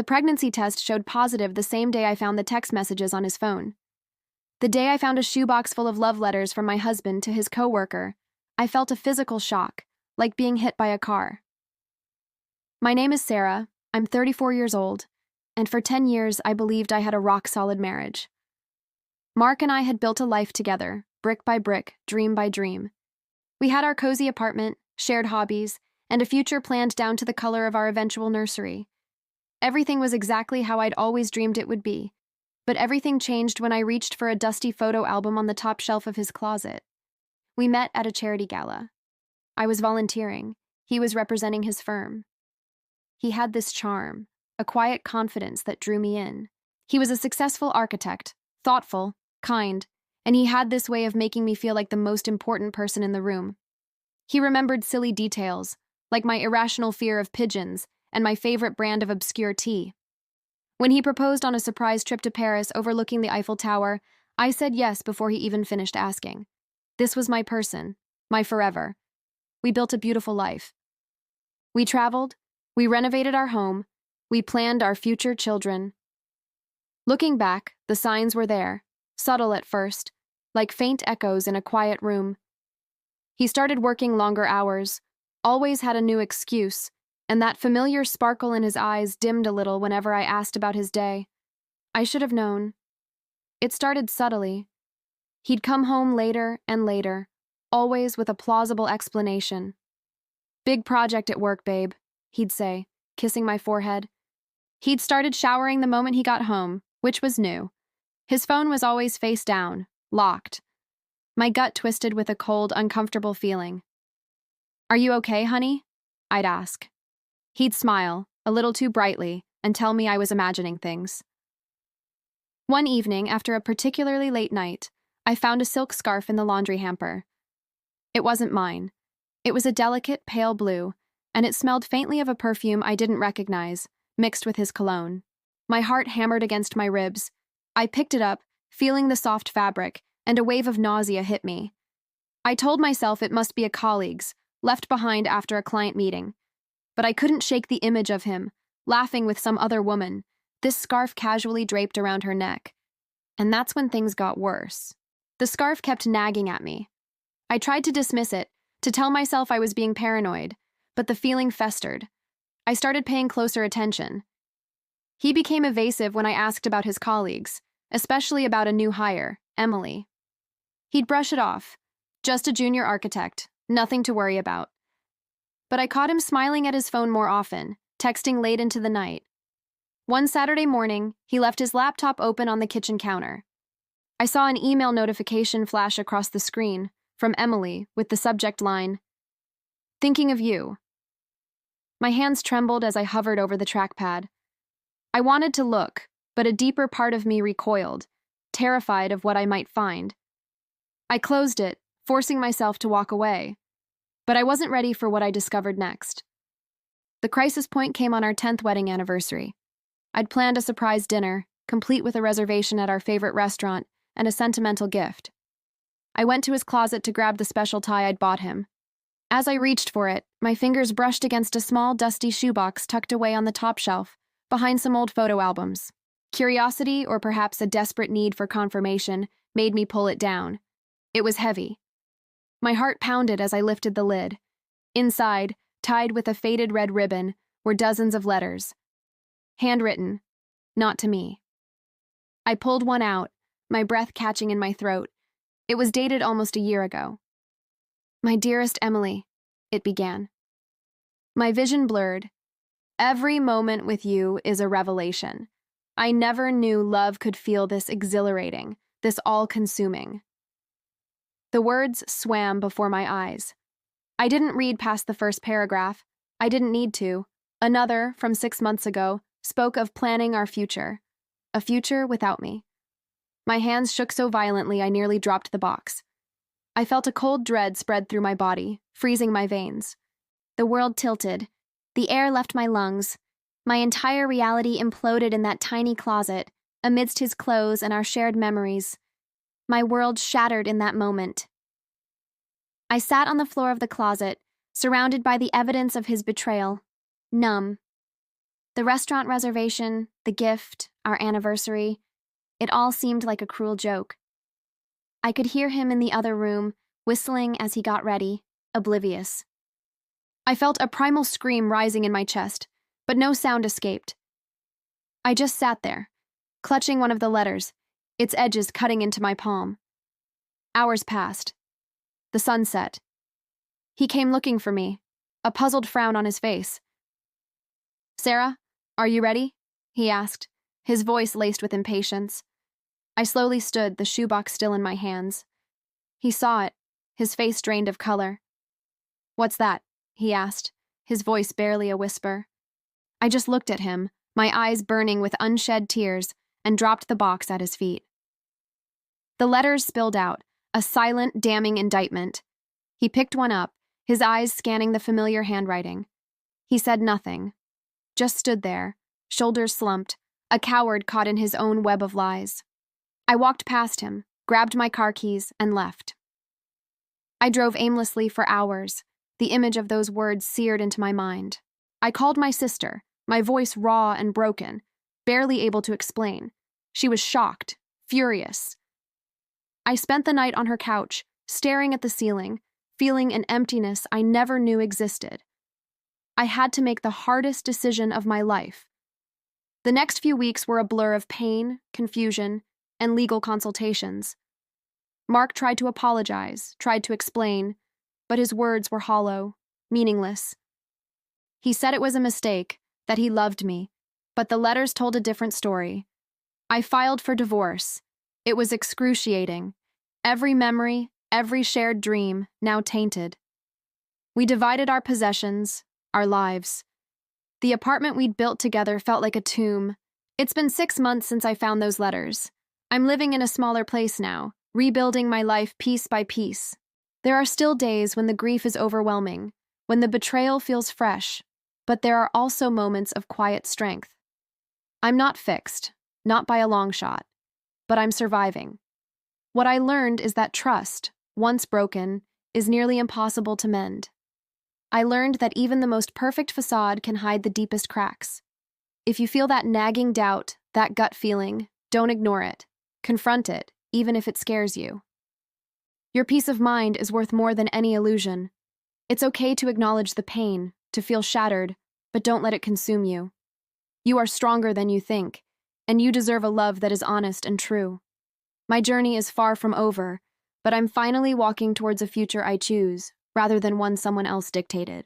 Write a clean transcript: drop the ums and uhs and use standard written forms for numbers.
The pregnancy test showed positive the same day I found the text messages on his phone. The day I found a shoebox full of love letters from my husband to his coworker, I felt a physical shock, like being hit by a car. My name is Sarah, I'm 34 years old, and for 10 years I believed I had a rock-solid marriage. Mark and I had built a life together, brick by brick, dream by dream. We had our cozy apartment, shared hobbies, and a future planned down to the color of our eventual nursery. Everything was exactly how I'd always dreamed it would be, but everything changed when I reached for a dusty photo album on the top shelf of his closet. We met at a charity gala. I was volunteering. He was representing his firm. He had this charm, a quiet confidence that drew me in. He was a successful architect, thoughtful, kind, and he had this way of making me feel like the most important person in the room. He remembered silly details, like my irrational fear of pigeons and my favorite brand of obscure tea. When he proposed on a surprise trip to Paris overlooking the Eiffel Tower, I said yes before he even finished asking. This was my person, my forever. We built a beautiful life. We traveled, we renovated our home, we planned our future children. Looking back, the signs were there, subtle at first, like faint echoes in a quiet room. He started working longer hours, always had a new excuse, and that familiar sparkle in his eyes dimmed a little whenever I asked about his day. I should have known. It started subtly. He'd come home later and later, always with a plausible explanation. "Big project at work, babe," he'd say, kissing my forehead. He'd started showering the moment he got home, which was new. His phone was always face down, locked. My gut twisted with a cold, uncomfortable feeling. "Are you okay, honey?" I'd ask. He'd smile, a little too brightly, and tell me I was imagining things. One evening, after a particularly late night, I found a silk scarf in the laundry hamper. It wasn't mine. It was a delicate, pale blue, and it smelled faintly of a perfume I didn't recognize, mixed with his cologne. My heart hammered against my ribs. I picked it up, feeling the soft fabric, and a wave of nausea hit me. I told myself it must be a colleague's, left behind after a client meeting. But I couldn't shake the image of him, laughing with some other woman, this scarf casually draped around her neck. And that's when things got worse. The scarf kept nagging at me. I tried to dismiss it, to tell myself I was being paranoid, but the feeling festered. I started paying closer attention. He became evasive when I asked about his colleagues, especially about a new hire, Emily. He'd brush it off. Just a junior architect, nothing to worry about. But I caught him smiling at his phone more often, texting late into the night. One Saturday morning, he left his laptop open on the kitchen counter. I saw an email notification flash across the screen from Emily with the subject line, "Thinking of you." My hands trembled as I hovered over the trackpad. I wanted to look, but a deeper part of me recoiled, terrified of what I might find. I closed it, forcing myself to walk away. But I wasn't ready for what I discovered next. The crisis point came on our 10th wedding anniversary. I'd planned a surprise dinner, complete with a reservation at our favorite restaurant and a sentimental gift. I went to his closet to grab the special tie I'd bought him. As I reached for it, my fingers brushed against a small, dusty shoebox tucked away on the top shelf, behind some old photo albums. Curiosity, or perhaps a desperate need for confirmation, made me pull it down. It was heavy. My heart pounded as I lifted the lid. Inside, tied with a faded red ribbon, were dozens of letters. Handwritten, not to me. I pulled one out, my breath catching in my throat. It was dated almost a year ago. "My dearest Emily," it began. My vision blurred. "Every moment with you is a revelation. I never knew love could feel this exhilarating, this all-consuming." The words swam before my eyes. I didn't read past the first paragraph. I didn't need to. Another, from 6 months ago, spoke of planning our future. A future without me. My hands shook so violently I nearly dropped the box. I felt a cold dread spread through my body, freezing my veins. The world tilted. The air left my lungs. My entire reality imploded in that tiny closet, amidst his clothes and our shared memories. My world shattered in that moment. I sat on the floor of the closet, surrounded by the evidence of his betrayal, numb. The restaurant reservation, the gift, our anniversary, it all seemed like a cruel joke. I could hear him in the other room, whistling as he got ready, oblivious. I felt a primal scream rising in my chest, but no sound escaped. I just sat there, clutching one of the letters, its edges cutting into my palm. Hours passed. The sun set. He came looking for me, a puzzled frown on his face. "Sarah, are you ready?" he asked, his voice laced with impatience. I slowly stood, the shoebox still in my hands. He saw it, his face drained of color. "What's that?" he asked, his voice barely a whisper. I just looked at him, my eyes burning with unshed tears, and dropped the box at his feet. The letters spilled out, a silent, damning indictment. He picked one up, his eyes scanning the familiar handwriting. He said nothing, just stood there, shoulders slumped, a coward caught in his own web of lies. I walked past him, grabbed my car keys, and left. I drove aimlessly for hours, the image of those words seared into my mind. I called my sister, my voice raw and broken, barely able to explain. She was shocked, furious. I spent the night on her couch, staring at the ceiling, feeling an emptiness I never knew existed. I had to make the hardest decision of my life. The next few weeks were a blur of pain, confusion, and legal consultations. Mark tried to apologize, tried to explain, but his words were hollow, meaningless. He said it was a mistake, that he loved me, but the letters told a different story. I filed for divorce. It was excruciating. Every memory, every shared dream, now tainted. We divided our possessions, our lives. The apartment we'd built together felt like a tomb. It's been 6 months since I found those letters. I'm living in a smaller place now, rebuilding my life piece by piece. There are still days when the grief is overwhelming, when the betrayal feels fresh, but there are also moments of quiet strength. I'm not fixed, not by a long shot, but I'm surviving. What I learned is that trust, once broken, is nearly impossible to mend. I learned that even the most perfect facade can hide the deepest cracks. If you feel that nagging doubt, that gut feeling, don't ignore it. Confront it, even if it scares you. Your peace of mind is worth more than any illusion. It's okay to acknowledge the pain, to feel shattered, but don't let it consume you. You are stronger than you think, and you deserve a love that is honest and true. My journey is far from over, but I'm finally walking towards a future I choose, rather than one someone else dictated.